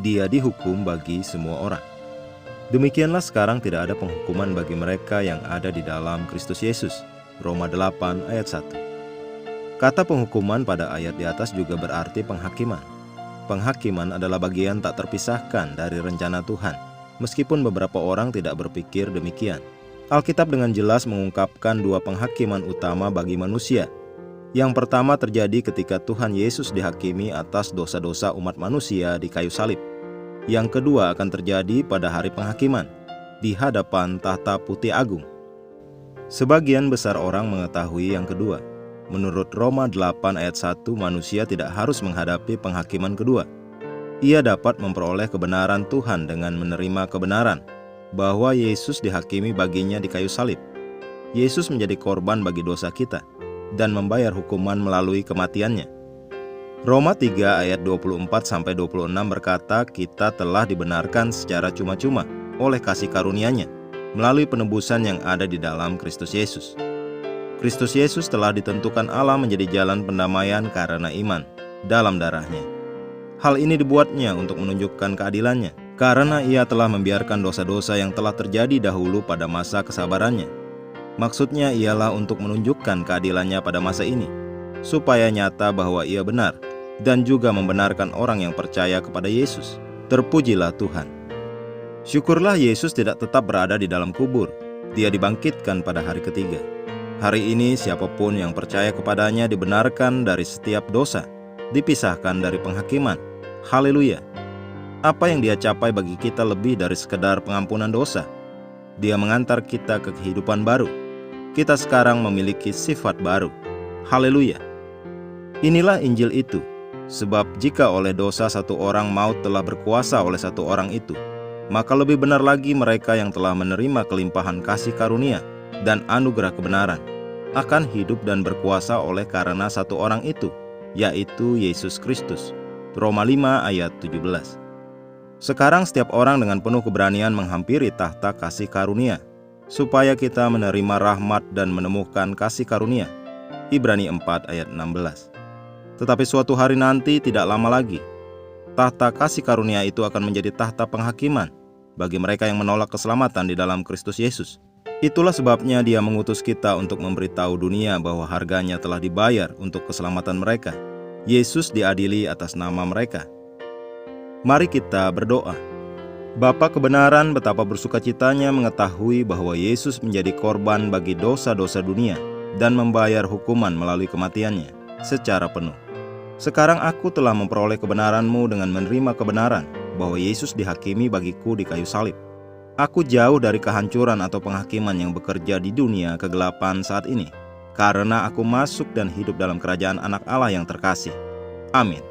Dia dihukum bagi semua orang. Demikianlah sekarang tidak ada penghukuman bagi mereka yang ada di dalam Kristus Yesus. Roma 8 ayat 1. Kata penghukuman pada ayat di atas juga berarti penghakiman. Penghakiman adalah bagian tak terpisahkan dari rencana Tuhan, meskipun beberapa orang tidak berpikir demikian. Alkitab dengan jelas mengungkapkan dua penghakiman utama bagi manusia. Yang pertama terjadi ketika Tuhan Yesus dihakimi atas dosa-dosa umat manusia di kayu salib. Yang kedua akan terjadi pada hari penghakiman, di hadapan tahta putih agung. Sebagian besar orang mengetahui yang kedua. Menurut Roma 8 ayat 1, manusia tidak harus menghadapi penghakiman kedua. Ia dapat memperoleh kebenaran Tuhan dengan menerima kebenaran bahwa Yesus dihakimi baginya di kayu salib. Yesus menjadi korban bagi dosa kita dan membayar hukuman melalui kematiannya. Roma 3 ayat 24-26 berkata, kita telah dibenarkan secara cuma-cuma oleh kasih karunia-Nya melalui penebusan yang ada di dalam Kristus Yesus. Kristus Yesus telah ditentukan Allah menjadi jalan pendamaian karena iman dalam darah-Nya. Hal ini dibuatnya untuk menunjukkan keadilan-Nya, karena Ia telah membiarkan dosa-dosa yang telah terjadi dahulu pada masa kesabaran-Nya. Maksudnya ialah untuk menunjukkan keadilan-Nya pada masa ini, supaya nyata bahwa Ia benar, dan juga membenarkan orang yang percaya kepada Yesus. Terpujilah Tuhan. Syukurlah Yesus tidak tetap berada di dalam kubur. Dia dibangkitkan pada hari ketiga. Hari ini siapapun yang percaya kepadanya dibenarkan dari setiap dosa, dipisahkan dari penghakiman. Haleluya. Apa yang Dia capai bagi kita lebih dari sekedar pengampunan dosa. Dia mengantar kita ke kehidupan baru. Kita sekarang memiliki sifat baru. Haleluya. Inilah Injil itu. Sebab jika oleh dosa satu orang maut telah berkuasa oleh satu orang itu, maka lebih benar lagi mereka yang telah menerima kelimpahan kasih karunia dan anugerah kebenaran akan hidup dan berkuasa oleh karena satu orang itu, yaitu Yesus Kristus. Roma 5 ayat 17. Sekarang setiap orang dengan penuh keberanian menghampiri tahta kasih karunia, supaya kita menerima rahmat dan menemukan kasih karunia. Ibrani 4 ayat 16. Tetapi suatu hari nanti tidak lama lagi, tahta kasih karunia itu akan menjadi tahta penghakiman bagi mereka yang menolak keselamatan di dalam Kristus Yesus. Itulah sebabnya Dia mengutus kita untuk memberitahu dunia bahwa harganya telah dibayar untuk keselamatan mereka. Yesus diadili atas nama mereka. Mari kita berdoa. Bapa kebenaran, betapa bersukacitanya mengetahui bahwa Yesus menjadi korban bagi dosa-dosa dunia dan membayar hukuman melalui kematiannya secara penuh. Sekarang aku telah memperoleh kebenaran-Mu dengan menerima kebenaran bahwa Yesus dihakimi bagiku di kayu salib. Aku jauh dari kehancuran atau penghakiman yang bekerja di dunia kegelapan saat ini, karena aku masuk dan hidup dalam kerajaan Anak Allah yang terkasih. Amin.